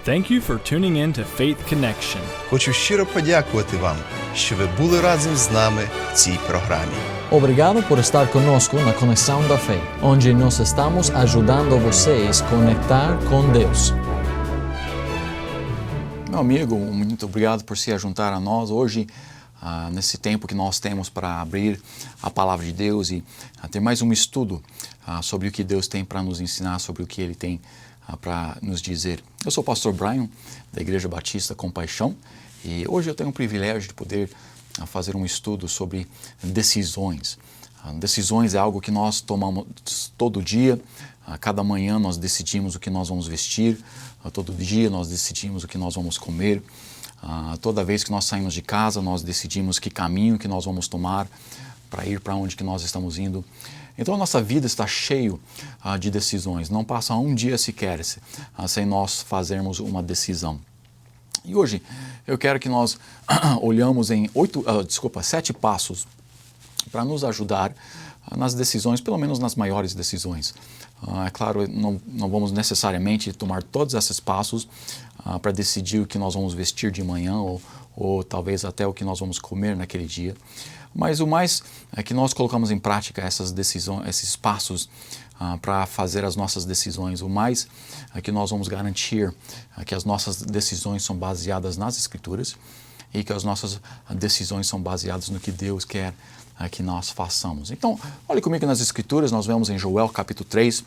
Thank you for tuning in to Faith Connection. Хочу щиро подякувати вам, що ви були разом з нами в цій програмі. Obrigado por estar conosco na Conexão da Fé, onde nós estamos ajudando vocês a conectar com Deus. Meu amigo, muito obrigado por se juntar a nós hoje, nesse tempo que nós temos para abrir a Palavra de Deus e ter mais um estudo sobre o que Deus tem para nos ensinar, sobre o que Ele tem para nos dizer. Eu sou o pastor Brian, da Igreja Batista Compaixão, e hoje eu tenho o privilégio de poder fazer um estudo sobre decisões. Decisões é algo que nós tomamos todo dia, cada manhã nós decidimos o que nós vamos vestir, todo dia nós decidimos o que nós vamos comer, toda vez que nós saímos de casa nós decidimos que caminho que nós vamos tomar para ir para onde que nós estamos indo. Então a nossa vida está cheio de decisões, não passa um dia sequer sem nós fazermos uma decisão. E hoje eu quero que nós olhamos em 7 passos para nos ajudar nas decisões, pelo menos nas maiores decisões. É claro, não vamos necessariamente tomar todos esses passos para decidir o que nós vamos vestir de manhã ou talvez até o que nós vamos comer naquele dia. Mas o mais é que nós colocamos em prática essas decisões, esses passos para fazer as nossas decisões. O mais é que nós vamos garantir que as nossas decisões são baseadas nas Escrituras e que as nossas decisões são baseadas no que Deus quer que nós façamos. Então, olhe comigo nas Escrituras, nós vemos em Joel capítulo 3,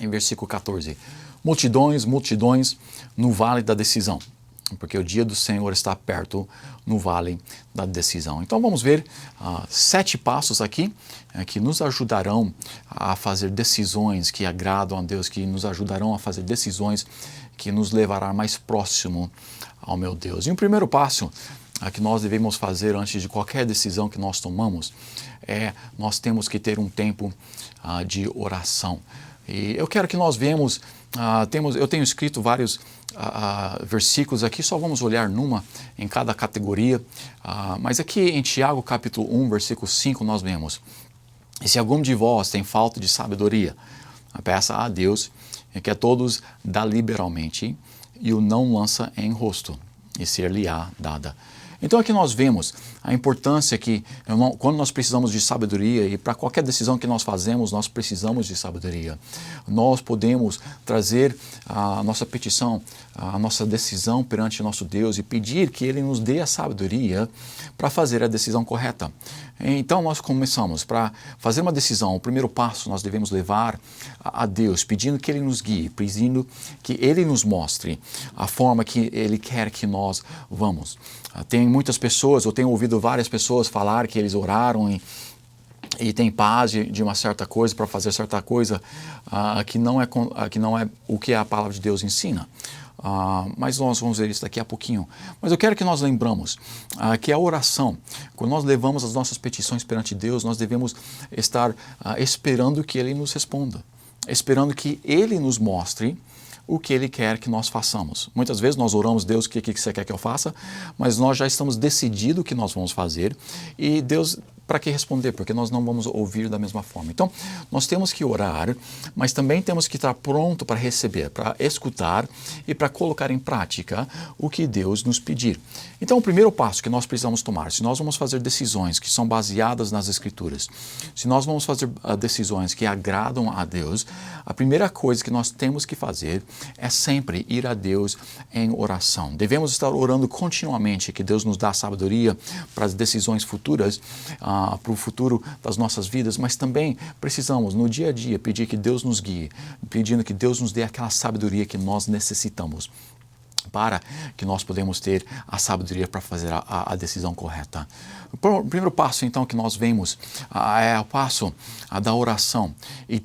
em versículo 14. Multidões, multidões no vale da decisão, porque o dia do Senhor está perto no vale da decisão. Então vamos ver 7 passos aqui que nos ajudarão a fazer decisões que agradam a Deus, que nos ajudarão a fazer decisões que nos levará mais próximo ao meu Deus. E o primeiro passo que nós devemos fazer antes de qualquer decisão que nós tomamos nós temos que ter um tempo de oração. E eu quero que nós vemos, eu tenho escrito vários versículos aqui, só vamos olhar numa em cada categoria, mas aqui em Tiago capítulo 1, versículo 5 nós vemos: e se algum de vós tem falta de sabedoria, peça a Deus, que a todos dá liberalmente, e o não lança em rosto, e ser-lhe-á dada. Então aqui nós vemos a importância que quando nós precisamos de sabedoria, e para qualquer decisão que nós fazemos, nós precisamos de sabedoria. Nós podemos trazer a nossa petição, a nossa decisão perante nosso Deus e pedir que Ele nos dê a sabedoria para fazer a decisão correta. Então nós começamos, para fazer uma decisão, o primeiro passo nós devemos levar a Deus, pedindo que Ele nos guie, pedindo que Ele nos mostre a forma que Ele quer que nós vamos. Tem muitas pessoas, eu tenho ouvido várias pessoas falar que eles oraram e tem paz de uma certa coisa para fazer certa coisa que não é o que a palavra de Deus ensina. Mas nós vamos ver isso daqui a pouquinho. Mas eu quero que nós lembramos que a oração, quando nós levamos as nossas petições perante Deus, nós devemos estar esperando que Ele nos responda, esperando que Ele nos mostre o que Ele quer que nós façamos. Muitas vezes nós oramos: Deus, o que você quer que eu faça? Mas nós já estamos decididos o que nós vamos fazer e Deus, para que responder? Porque nós não vamos ouvir da mesma forma. Então, nós temos que orar, mas também temos que estar pronto para receber, para escutar e para colocar em prática o que Deus nos pedir. Então, o primeiro passo que nós precisamos tomar, se nós vamos fazer decisões que são baseadas nas Escrituras, se nós vamos fazer decisões que agradam a Deus, a primeira coisa que nós temos que fazer é sempre ir a Deus em oração. Devemos estar orando continuamente que Deus nos dá sabedoria para as decisões futuras, para o futuro das nossas vidas, mas também precisamos no dia a dia pedir que Deus nos guie, pedindo que Deus nos dê aquela sabedoria que nós necessitamos para que nós podemos ter a sabedoria para fazer a decisão correta. O primeiro passo, então, que nós vemos é o passo da oração. E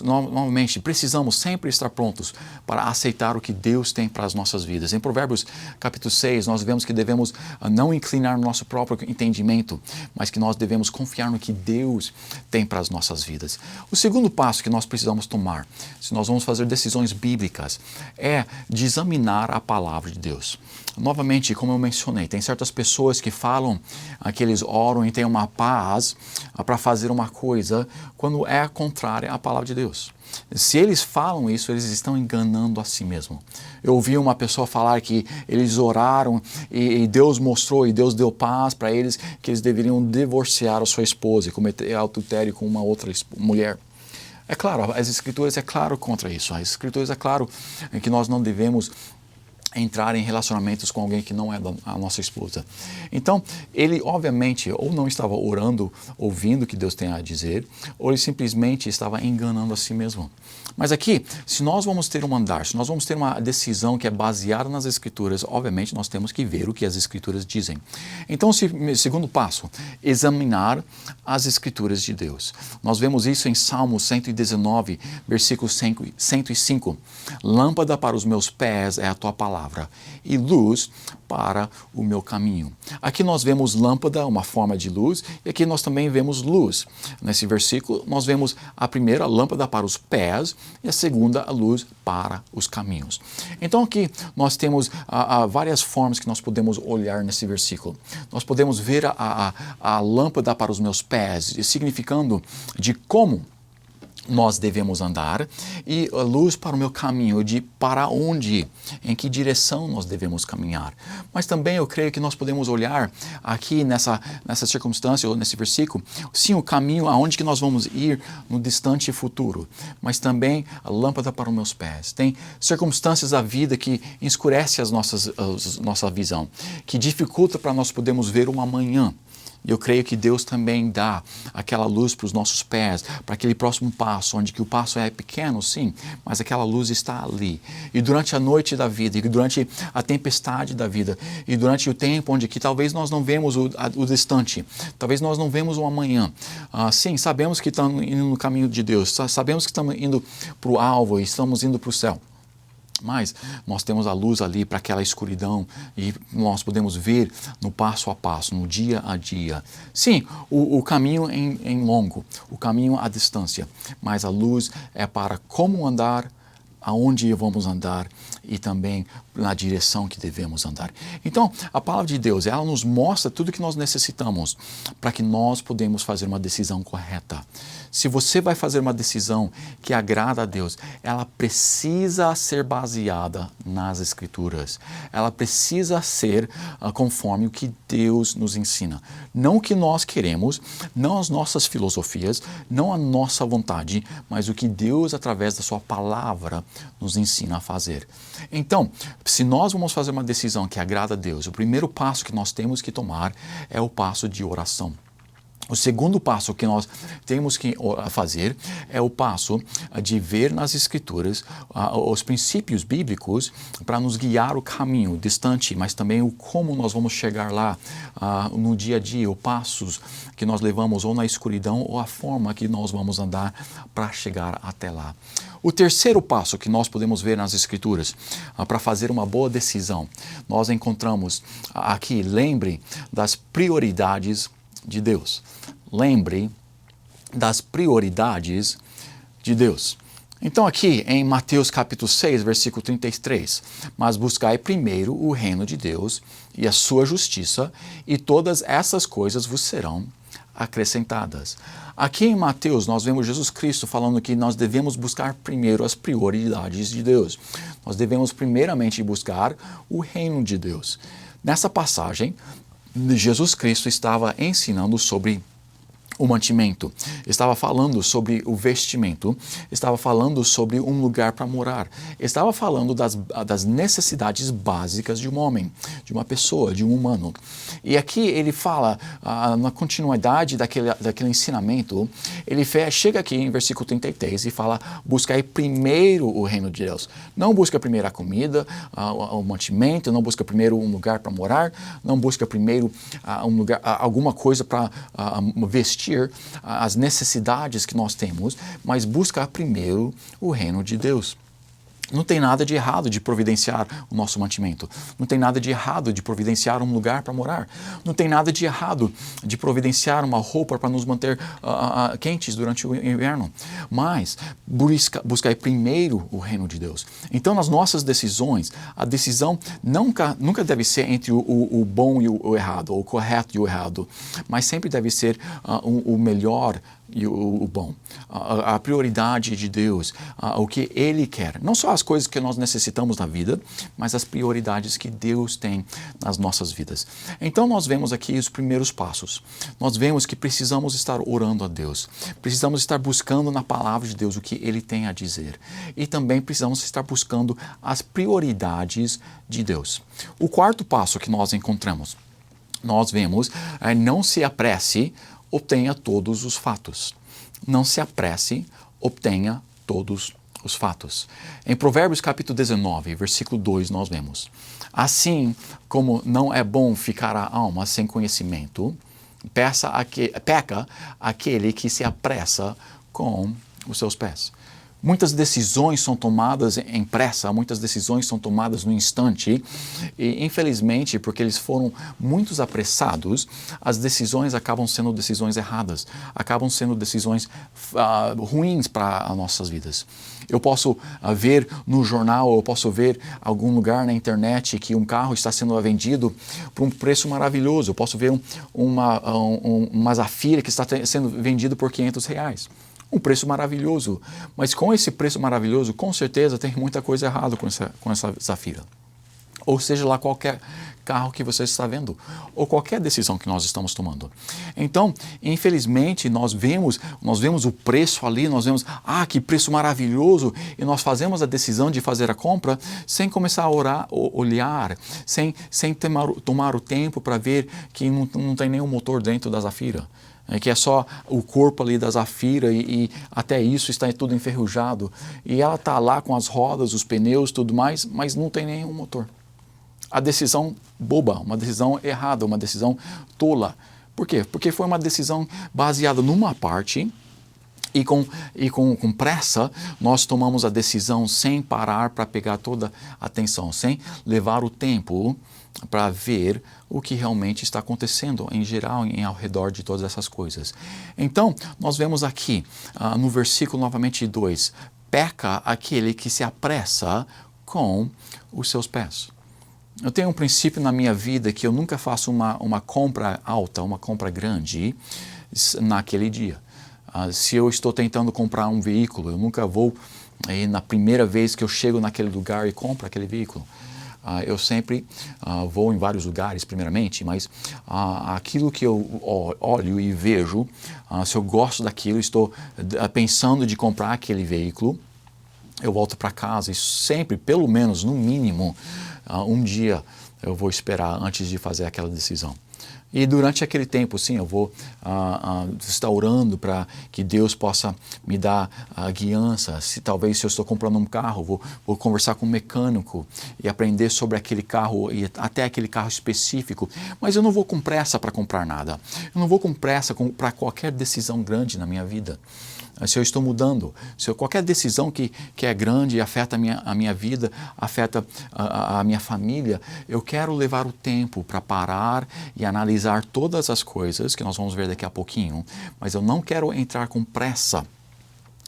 novamente, precisamos sempre estar prontos para aceitar o que Deus tem para as nossas vidas. Em Provérbios capítulo 6, nós vemos que devemos não inclinar no nosso próprio entendimento, mas que nós devemos confiar no que Deus tem para as nossas vidas. O segundo passo que nós precisamos tomar, se nós vamos fazer decisões bíblicas, é de examinar a palavra palavra de Deus. Novamente, como eu mencionei, tem certas pessoas que falam que eles oram e têm uma paz para fazer uma coisa quando é contrária à palavra de Deus. Se eles falam isso, eles estão enganando a si mesmo. Eu ouvi uma pessoa falar que eles oraram e Deus mostrou e Deus deu paz para eles que eles deveriam divorciar a sua esposa e cometer adultério com uma outra mulher. É claro, as Escrituras é claro contra isso. As Escrituras é claro que nós não devemos entrar em relacionamentos com alguém que não é a nossa esposa. Então, ele obviamente ou não estava orando, ouvindo o que Deus tem a dizer, ou ele simplesmente estava enganando a si mesmo. Mas aqui, se nós vamos ter um andar, se nós vamos ter uma decisão que é baseada nas Escrituras, obviamente nós temos que ver o que as Escrituras dizem. Então, segundo passo, examinar as Escrituras de Deus. Nós vemos isso em Salmo 119, versículo 105. Lâmpada para os meus pés é a tua palavra e luz para o meu caminho. Aqui nós vemos lâmpada, uma forma de luz, e aqui nós também vemos luz. Nesse versículo nós vemos a primeira lâmpada para os pés e a segunda a luz para os caminhos. Então aqui nós temos várias formas que nós podemos olhar nesse versículo. Nós podemos ver a lâmpada para os meus pés, significando de como nós devemos andar, e a luz para o meu caminho, de para onde ir, em que direção nós devemos caminhar. Mas também eu creio que nós podemos olhar aqui nessa circunstância, ou nesse versículo, sim, o caminho aonde que nós vamos ir no distante futuro, mas também a lâmpada para os meus pés. Tem circunstâncias da vida que escurecem nossa visão, que dificulta para nós podermos ver o amanhã. Eu creio que Deus também dá aquela luz para os nossos pés, para aquele próximo passo, onde que o passo é pequeno, sim, mas aquela luz está ali. E durante a noite da vida, e durante a tempestade da vida, e durante o tempo onde que talvez nós não vemos o distante, talvez nós não vemos o amanhã. Sim, sabemos que estamos indo no caminho de Deus, sabemos que estamos indo para o alvo, e estamos indo para o céu. Mas nós temos a luz ali para aquela escuridão e nós podemos ver no passo a passo, no dia a dia. Sim, o caminho em longo, o caminho à distância, mas a luz é para como andar, aonde vamos andar e também na direção que devemos andar. Então, a palavra de Deus, ela nos mostra tudo que nós necessitamos para que nós podemos fazer uma decisão correta. Se você vai fazer uma decisão que agrada a Deus, ela precisa ser baseada nas Escrituras. Ela precisa ser conforme o que Deus nos ensina. Não o que nós queremos, não as nossas filosofias, não a nossa vontade, mas o que Deus, através da sua palavra, nos ensina a fazer. Então, se nós vamos fazer uma decisão que agrada a Deus, o primeiro passo que nós temos que tomar é o passo de oração. O segundo passo que nós temos que fazer é o passo de ver nas Escrituras os princípios bíblicos para nos guiar o caminho distante, mas também o como nós vamos chegar lá no dia a dia, os passos que nós levamos ou na escuridão ou a forma que nós vamos andar para chegar até lá. O terceiro passo que nós podemos ver nas Escrituras para fazer uma boa decisão, nós encontramos aqui, lembre das prioridades de Deus. Lembre das prioridades de Deus. Então aqui em Mateus capítulo 6, versículo 33, mas buscai primeiro o reino de Deus e a sua justiça, e todas essas coisas vos serão acrescentadas. Aqui em Mateus nós vemos Jesus Cristo falando que nós devemos buscar primeiro as prioridades de Deus. Nós devemos primeiramente buscar o reino de Deus. Nessa passagem, Jesus Cristo estava ensinando sobre o mantimento, estava falando sobre o vestimento, estava falando sobre um lugar para morar, estava falando das necessidades básicas de um homem, de uma pessoa, de um humano. E aqui ele fala, na continuidade daquele ensinamento, ele chega aqui em versículo 33 e fala, buscai primeiro o reino de Deus. Não busca primeiro a comida, o mantimento, não busca primeiro um lugar para morar, não busca primeiro um lugar, alguma coisa para vestir, as necessidades que nós temos, mas buscar primeiro o reino de Deus. Não tem nada de errado de providenciar o nosso mantimento. Não tem nada de errado de providenciar um lugar para morar. Não tem nada de errado de providenciar uma roupa para nos manter quentes durante o inverno. Mas buscar primeiro o reino de Deus. Então, nas nossas decisões, a decisão nunca deve ser entre o bom e o errado, ou o correto e o errado, mas sempre deve ser o melhor e o bom, a prioridade de Deus, o que Ele quer. Não só as coisas que nós necessitamos na vida, mas as prioridades que Deus tem nas nossas vidas. Então nós vemos aqui os primeiros passos. Nós vemos que precisamos estar orando a Deus. Precisamos estar buscando na palavra de Deus o que Ele tem a dizer. E também precisamos estar buscando as prioridades de Deus. O quarto passo que nós encontramos, nós vemos, não se apresse, obtenha todos os fatos. Não se apresse, obtenha todos os fatos. Em Provérbios capítulo 19, versículo 2, nós vemos: assim como não é bom ficar a alma sem conhecimento, peca aquele que se apressa com os seus pés. Muitas decisões são tomadas em pressa, muitas decisões são tomadas no instante e, infelizmente, porque eles foram muito apressados, as decisões acabam sendo decisões erradas, acabam sendo decisões ruins para as nossas vidas. Eu posso ver no jornal, eu posso ver algum lugar na internet que um carro está sendo vendido por um preço maravilhoso. Eu posso ver uma Zafira que está sendo vendido por R$500. Um preço maravilhoso, mas com esse preço maravilhoso, com certeza tem muita coisa errada com essa Zafira. Ou seja lá qualquer carro que você está vendo, ou qualquer decisão que nós estamos tomando. Então, infelizmente, nós vemos o preço ali, nós vemos, que preço maravilhoso, e nós fazemos a decisão de fazer a compra sem começar a olhar, sem tomar o tempo para ver que não tem nenhum motor dentro da Zafira. Que é só o corpo ali da Zafira e até isso está tudo enferrujado. E ela está lá com as rodas, os pneus, tudo mais, mas não tem nenhum motor. A decisão boba, uma decisão errada, uma decisão tola. Por quê? Porque foi uma decisão baseada numa parte e com pressa nós tomamos a decisão sem parar para pegar toda a atenção, sem levar o tempo para ver o que realmente está acontecendo em geral, ao redor de todas essas coisas. Então, nós vemos aqui no versículo novamente 2, peca aquele que se apressa com os seus pés. Eu tenho um princípio na minha vida que eu nunca faço uma compra alta, uma compra grande naquele dia. Se eu estou tentando comprar um veículo, eu nunca vou na primeira vez que eu chego naquele lugar e compro aquele veículo. Eu sempre vou em vários lugares, primeiramente, mas aquilo que eu olho e vejo, se eu gosto daquilo, estou pensando de comprar aquele veículo, eu volto para casa e sempre, pelo menos, no mínimo, um dia eu vou esperar antes de fazer aquela decisão. E durante aquele tempo, sim, eu vou estar orando para que Deus possa me dar a guiança. Talvez se eu estou comprando um carro, vou conversar com um mecânico e aprender sobre aquele carro e até aquele carro específico. Mas eu não vou com pressa para comprar nada. Eu não vou com pressa para qualquer decisão grande na minha vida. Se eu estou mudando, se qualquer decisão que é grande e afeta a minha vida, afeta a minha família, eu quero levar o tempo para parar e analisar todas as coisas, que nós vamos ver daqui a pouquinho, mas eu não quero entrar com pressa.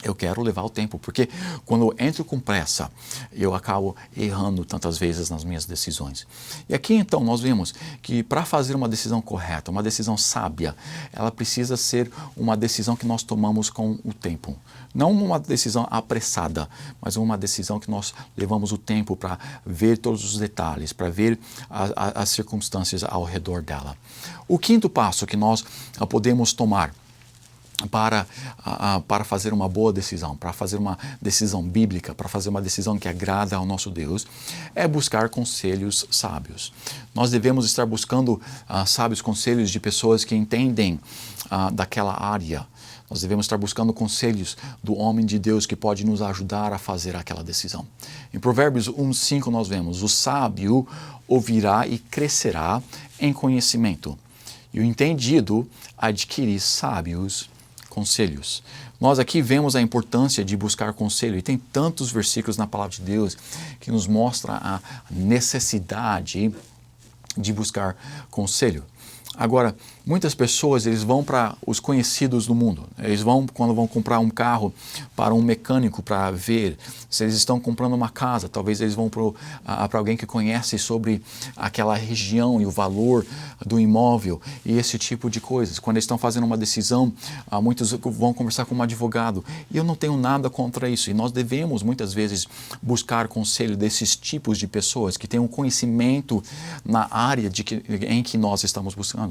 Eu quero levar o tempo, porque quando eu entro com pressa, eu acabo errando tantas vezes nas minhas decisões. E aqui então nós vemos que para fazer uma decisão correta, uma decisão sábia, ela precisa ser uma decisão que nós tomamos com o tempo. Não uma decisão apressada, mas uma decisão que nós levamos o tempo para ver todos os detalhes, para ver as circunstâncias ao redor dela. O quinto passo que nós podemos tomar para fazer uma boa decisão, para fazer uma decisão bíblica, para fazer uma decisão que agrada ao nosso Deus, é buscar conselhos sábios. Nós devemos estar buscando sábios conselhos de pessoas que entendem daquela área. Nós devemos estar buscando conselhos do homem de Deus que pode nos ajudar a fazer aquela decisão. Em Provérbios 1:5 nós vemos: o sábio ouvirá e crescerá em conhecimento, e o entendido adquirir sábios conselhos. Nós aqui vemos a importância de buscar conselho e tem tantos versículos na palavra de Deus que nos mostra a necessidade de buscar conselho. Agora, muitas pessoas, eles vão para os conhecidos do mundo. Eles vão, quando vão comprar um carro, para um mecânico para ver. Se eles estão comprando uma casa, talvez eles vão para alguém que conhece sobre aquela região e o valor do imóvel e esse tipo de coisas. Quando eles estão fazendo uma decisão, muitos vão conversar com um advogado. E eu não tenho nada contra isso. E nós devemos, muitas vezes, buscar conselho desses tipos de pessoas que têm um conhecimento na área em que nós estamos buscando.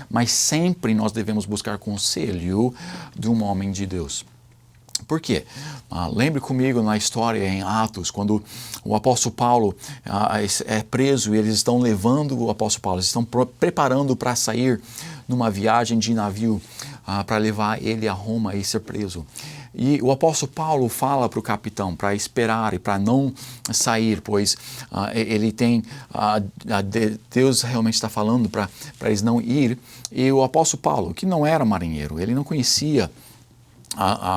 Mas sempre nós devemos buscar conselho de um homem de Deus. Por quê? Lembre comigo na história em Atos, quando o apóstolo Paulo é preso e eles estão levando o apóstolo Paulo, eles estão preparando para sair numa viagem de navio para levar ele a Roma e ser preso. E o apóstolo Paulo fala para o capitão para esperar e para não sair, pois ele tem, Deus realmente está falando para eles não ir. E o apóstolo Paulo, que não era marinheiro, ele não conhecia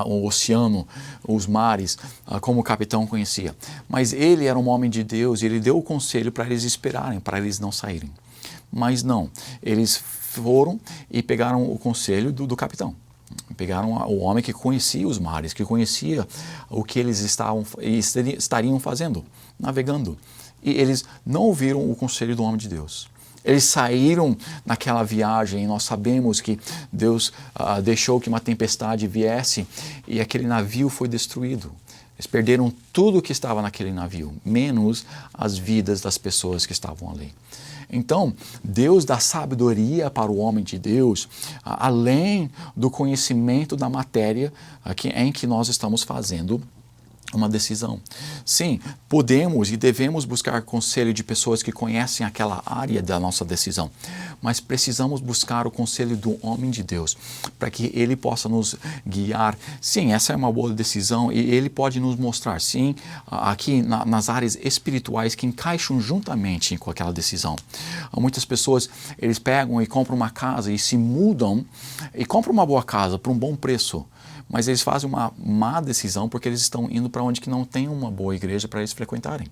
o oceano, os mares, como o capitão conhecia. Mas ele era um homem de Deus e ele deu o conselho para eles esperarem, para eles não saírem. Mas não, eles foram e pegaram o conselho do capitão. Pegaram o homem que conhecia os mares, que conhecia o que eles estariam fazendo, navegando. E eles não ouviram o conselho do homem de Deus. Eles saíram naquela viagem e nós sabemos que Deus deixou que uma tempestade viesse e aquele navio foi destruído. Eles perderam tudo que estava naquele navio, menos as vidas das pessoas que estavam ali. Então, Deus dá sabedoria para o homem de Deus, além do conhecimento da matéria em que nós estamos fazendo uma decisão. Sim, podemos e devemos buscar conselho de pessoas que conhecem aquela área da nossa decisão, mas precisamos buscar o conselho do homem de Deus, para que ele possa nos guiar. Sim, essa é uma boa decisão e ele pode nos mostrar, sim, aqui nas áreas espirituais que encaixam juntamente com aquela decisão. Muitas pessoas, eles pegam e compram uma casa e se mudam e compram uma boa casa por um bom preço, mas eles fazem uma má decisão porque eles estão indo para onde que não tem uma boa igreja para eles frequentarem.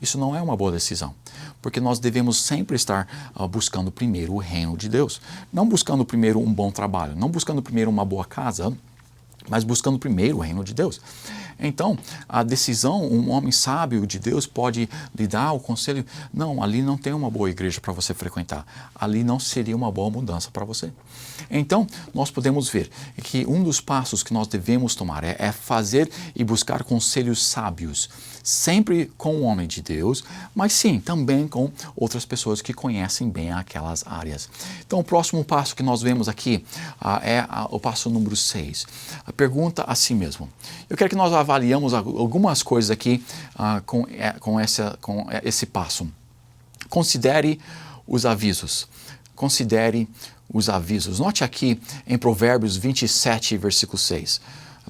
Isso não é uma boa decisão, porque nós devemos sempre estar buscando primeiro o reino de Deus, não buscando primeiro um bom trabalho, não buscando primeiro uma boa casa, mas buscando primeiro o reino de Deus. Então, a decisão, um homem sábio de Deus pode lhe dar o conselho, não, ali não tem uma boa igreja para você frequentar, ali não seria uma boa mudança para você. Então, nós podemos ver que um dos passos que nós devemos tomar é fazer e buscar conselhos sábios, sempre com o homem de Deus, mas sim, também com outras pessoas que conhecem bem aquelas áreas. Então, o próximo passo que nós vemos aqui é o passo número 6. Pergunta a si mesmo. Eu quero que nós avaliamos algumas coisas aqui com esse passo. Considere os avisos. Considere os avisos. Note aqui em Provérbios 27, versículo 6.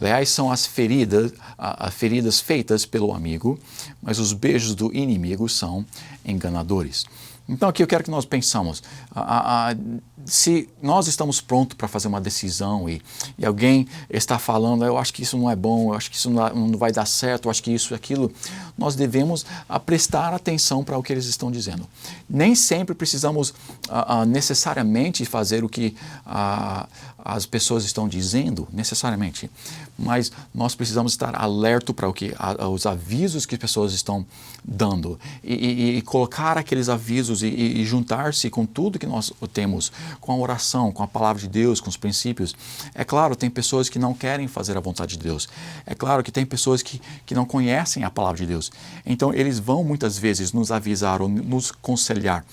Aliás, são as feridas feitas pelo amigo, mas os beijos do inimigo são enganadores. Então aqui eu quero que nós pensamos, se nós estamos prontos para fazer uma decisão e alguém está falando, eu acho que isso não é bom, eu acho que isso não vai dar certo, eu acho que isso e aquilo, nós devemos prestar atenção para o que eles estão dizendo. Nem sempre precisamos necessariamente fazer o que as pessoas estão dizendo, necessariamente, mas nós precisamos estar alerta para os avisos que as pessoas estão dando e colocar aqueles avisos e juntar-se com tudo que nós temos, com a oração, com a palavra de Deus, com os princípios. É claro, tem pessoas que não querem fazer a vontade de Deus. É claro que tem pessoas que não conhecem a palavra de Deus. Então, eles vão muitas vezes nos avisar ou nos aconselhar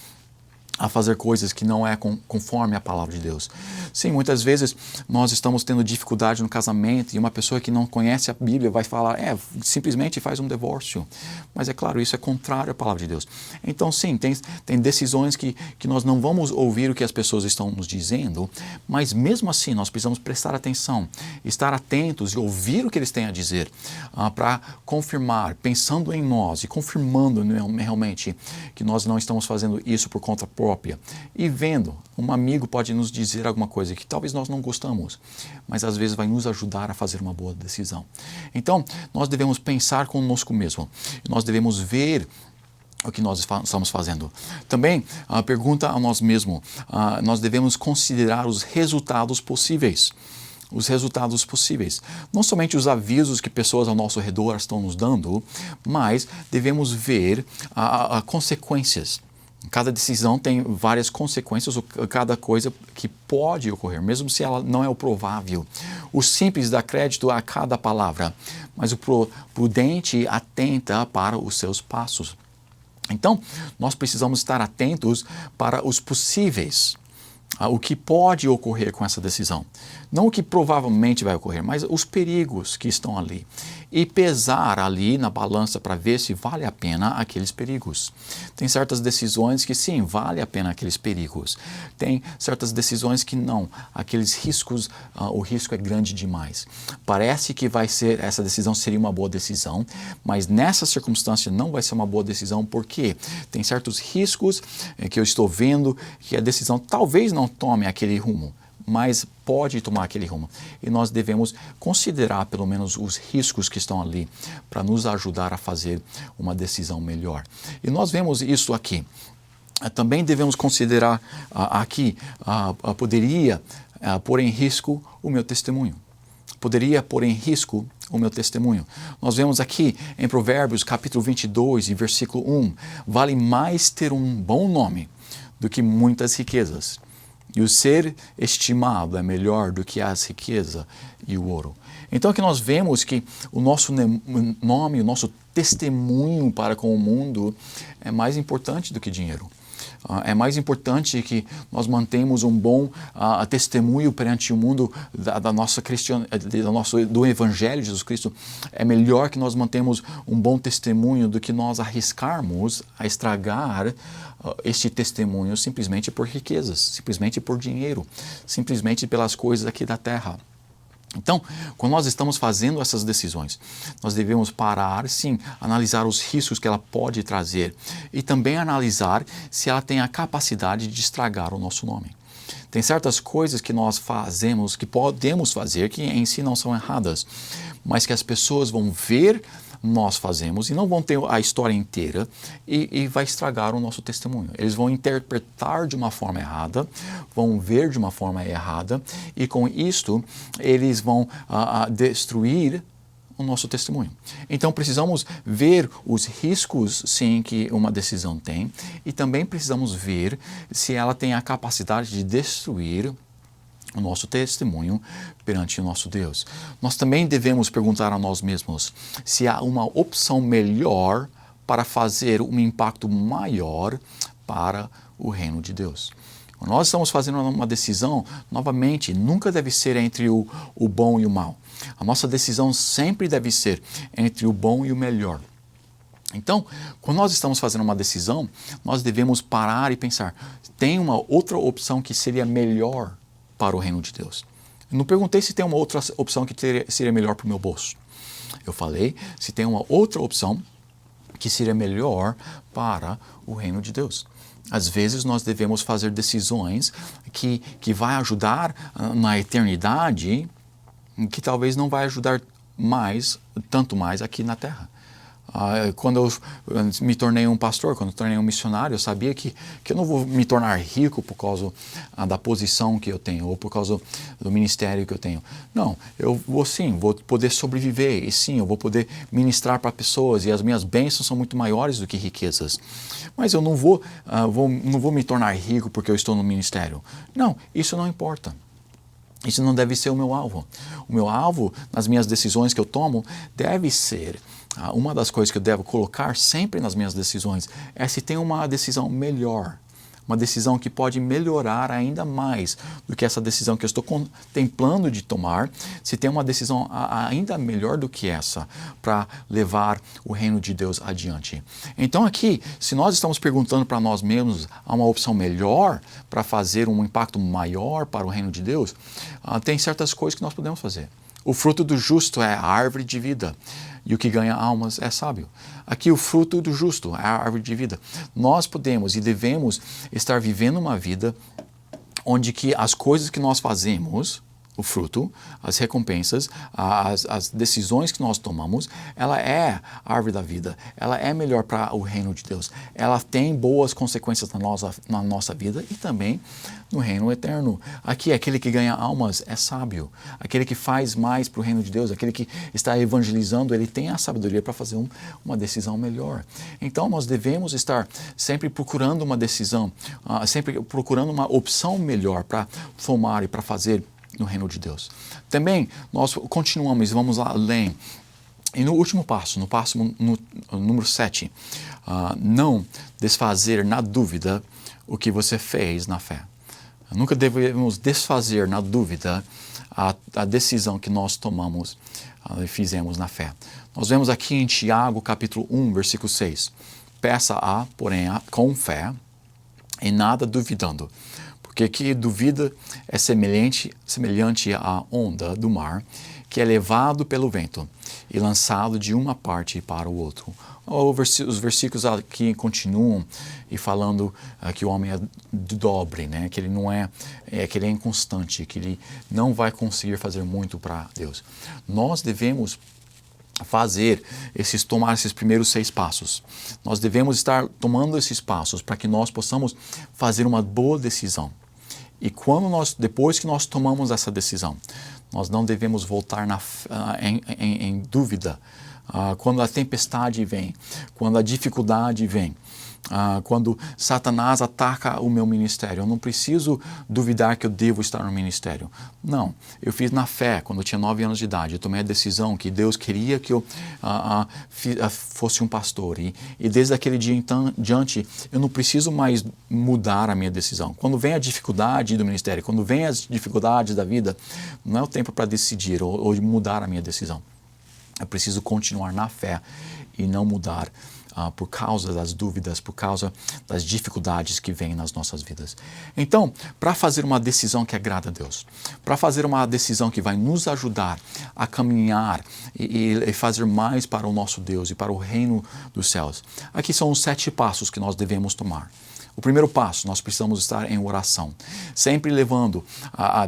a fazer coisas que não é conforme a palavra de Deus. Sim, muitas vezes nós estamos tendo dificuldade no casamento e uma pessoa que não conhece a Bíblia vai falar, simplesmente faz um divórcio. Mas é claro, isso é contrário à palavra de Deus. Então sim, tem decisões que nós não vamos ouvir o que as pessoas estão nos dizendo, mas mesmo assim nós precisamos prestar atenção, estar atentos e ouvir o que eles têm a dizer, para confirmar, pensando em nós e confirmando realmente que nós não estamos fazendo isso por conta própria, própria e vendo. Um amigo pode nos dizer alguma coisa que talvez nós não gostamos, mas às vezes vai nos ajudar a fazer uma boa decisão. Então, nós devemos pensar conosco mesmo. Nós devemos ver o que nós estamos fazendo. Também, pergunta a nós mesmos, nós devemos considerar os resultados possíveis. Os resultados possíveis. Não somente os avisos que pessoas ao nosso redor estão nos dando, mas devemos ver consequências. Cada decisão tem várias consequências, ou cada coisa que pode ocorrer, mesmo se ela não é o provável. O simples dá crédito a cada palavra, mas o prudente atenta para os seus passos. Então, nós precisamos estar atentos para os possíveis, o que pode ocorrer com essa decisão. Não o que provavelmente vai ocorrer, mas os perigos que estão ali. E pesar ali na balança para ver se vale a pena aqueles perigos. Tem certas decisões que sim, vale a pena aqueles perigos. Tem certas decisões que não. Aqueles riscos, o risco é grande demais. Parece que essa decisão seria uma boa decisão, mas nessa circunstância não vai ser uma boa decisão, porque tem certos riscos que eu estou vendo que a decisão talvez não tome aquele rumo, mas pode tomar aquele rumo. E nós devemos considerar pelo menos os riscos que estão ali para nos ajudar a fazer uma decisão melhor. E nós vemos isso aqui. Também devemos considerar aqui, poderia pôr em risco o meu testemunho. Poderia pôr em risco o meu testemunho. Nós vemos aqui em Provérbios capítulo 22 e versículo 1, vale mais ter um bom nome do que muitas riquezas. E o ser estimado é melhor do que as riquezas e o ouro. Então aqui nós vemos que o nosso nome, o nosso testemunho para com o mundo é mais importante do que dinheiro. É mais importante que nós mantemos um bom testemunho perante o mundo do Evangelho de Jesus Cristo. É melhor que nós mantemos um bom testemunho do que nós arriscarmos a estragar este testemunho simplesmente por riquezas, simplesmente por dinheiro, simplesmente pelas coisas aqui da terra. Então, quando nós estamos fazendo essas decisões, nós devemos parar, sim, analisar os riscos que ela pode trazer e também analisar se ela tem a capacidade de estragar o nosso nome. Tem certas coisas que nós fazemos, que podemos fazer, que em si não são erradas, mas que as pessoas vão ver nós fazemos e não vão ter a história inteira e vai estragar o nosso testemunho. Eles vão interpretar de uma forma errada, vão ver de uma forma errada e com isto eles vão destruir o nosso testemunho. Então precisamos ver os riscos, sim, que uma decisão tem e também precisamos ver se ela tem a capacidade de destruir o nosso testemunho perante o nosso Deus. Nós também devemos perguntar a nós mesmos se há uma opção melhor para fazer um impacto maior para o reino de Deus. Quando nós estamos fazendo uma decisão, novamente, nunca deve ser entre o bom e o mal. A nossa decisão sempre deve ser entre o bom e o melhor. Então, quando nós estamos fazendo uma decisão, nós devemos parar e pensar, tem uma outra opção que seria melhor para o reino de Deus? Eu não perguntei se tem uma outra opção que seria melhor para o meu bolso. Eu falei se tem uma outra opção que seria melhor para o reino de Deus. Às vezes nós devemos fazer decisões que vai ajudar na eternidade, que talvez não vai ajudar tanto mais aqui na terra. Quando eu me tornei um pastor, quando eu tornei um missionário, eu sabia que eu não vou me tornar rico por causa da posição que eu tenho ou por causa do ministério que eu tenho. Não, eu vou poder sobreviver e sim, eu vou poder ministrar para pessoas e as minhas bênçãos são muito maiores do que riquezas. Mas eu não vou me tornar rico porque eu estou no ministério. Não, isso não importa. Isso não deve ser o meu alvo. O meu alvo, nas minhas decisões que eu tomo, deve ser, uma das coisas que eu devo colocar sempre nas minhas decisões, é se tem uma decisão melhor, uma decisão que pode melhorar ainda mais do que essa decisão que eu estou contemplando de tomar, se tem uma decisão ainda melhor do que essa, para levar o reino de Deus adiante. Então aqui, se nós estamos perguntando para nós mesmos, há uma opção melhor para fazer um impacto maior para o reino de Deus, tem certas coisas que nós podemos fazer. O fruto do justo é a árvore de vida, e o que ganha almas é sábio. Aqui o fruto do justo é a árvore de vida. Nós podemos e devemos estar vivendo uma vida onde que as coisas que nós fazemos, o fruto, as recompensas, as decisões que nós tomamos, ela é a árvore da vida, ela é melhor para o reino de Deus, ela tem boas consequências na nossa vida e também no reino eterno. Aqui, aquele que ganha almas é sábio, aquele que faz mais para o reino de Deus, aquele que está evangelizando, ele tem a sabedoria para fazer uma decisão melhor. Então, nós devemos estar sempre procurando uma decisão, sempre procurando uma opção melhor para tomar e para fazer no reino de Deus. Também nós continuamos, vamos lá além. E no último passo, no passo número 7, não desfazer na dúvida o que você fez na fé. Nunca devemos desfazer na dúvida a decisão que nós tomamos e fizemos na fé. Nós vemos aqui em Tiago, capítulo 1, versículo 6. Peça porém, com fé, e nada duvidando. Porque que duvida é semelhante à onda do mar, que é levado pelo vento e lançado de uma parte para o outro. Os versículos aqui continuam e falando que o homem é dobre, né? Que ele não que ele é inconstante, que ele não vai conseguir fazer muito para Deus. Nós devemos tomar esses primeiros 6 passos. Nós devemos estar tomando esses passos para que nós possamos fazer uma boa decisão. E depois que nós tomamos essa decisão, nós não devemos voltar em dúvida. Quando a tempestade vem, quando a dificuldade vem, quando Satanás ataca o meu ministério, eu não preciso duvidar que eu devo estar no ministério. Não, eu fiz na fé, quando eu tinha 9 anos de idade, eu tomei a decisão que Deus queria que eu fosse um pastor. E desde aquele dia então diante, eu não preciso mais mudar a minha decisão. Quando vem a dificuldade do ministério, quando vem as dificuldades da vida, não é o tempo para decidir ou mudar a minha decisão. Eu preciso continuar na fé e não mudar por causa das dúvidas, por causa das dificuldades que vêm nas nossas vidas. Então, para fazer uma decisão que agrada a Deus, para fazer uma decisão que vai nos ajudar a caminhar e fazer mais para o nosso Deus e para o reino dos céus, aqui são os 7 passos que nós devemos tomar. O primeiro passo, nós precisamos estar em oração, sempre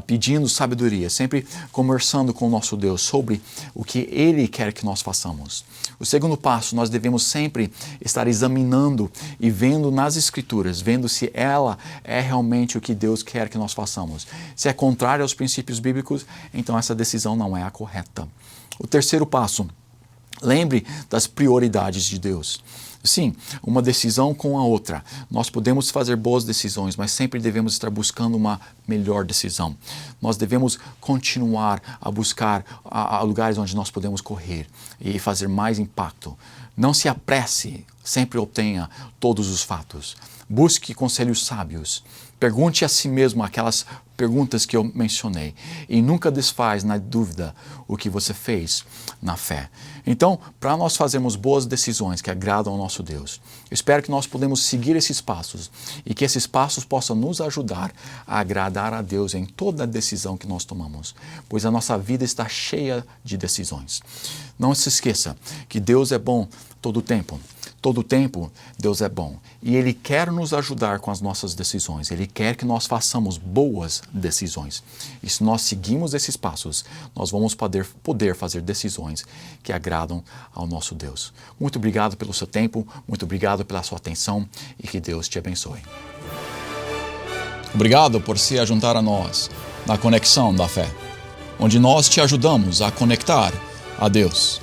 pedindo sabedoria, sempre conversando com o nosso Deus sobre o que Ele quer que nós façamos. O segundo passo, nós devemos sempre estar examinando e vendo nas Escrituras, vendo se ela é realmente o que Deus quer que nós façamos. Se é contrário aos princípios bíblicos, então essa decisão não é a correta. O terceiro passo, lembre das prioridades de Deus. Sim, uma decisão com a outra. Nós podemos fazer boas decisões, mas sempre devemos estar buscando uma melhor decisão. Nós devemos continuar a buscar lugares onde nós podemos correr e fazer mais impacto. Não se apresse, sempre obtenha todos os fatos. Busque conselhos sábios. Pergunte a si mesmo aquelas perguntas que eu mencionei e nunca desfaz na dúvida o que você fez na fé. Então, para nós fazermos boas decisões que agradam ao nosso Deus, eu espero que nós podemos seguir esses passos e que esses passos possam nos ajudar a agradar a Deus em toda decisão que nós tomamos, pois a nossa vida está cheia de decisões. Não se esqueça que Deus é bom todo o tempo. Todo o tempo, Deus é bom. E Ele quer nos ajudar com as nossas decisões. Ele quer que nós façamos boas decisões. E se nós seguimos esses passos, nós vamos poder fazer decisões que agradam ao nosso Deus. Muito obrigado pelo seu tempo, muito obrigado pela sua atenção e que Deus te abençoe. Obrigado por se juntar a nós na Conexão da Fé, onde nós te ajudamos a conectar a Deus.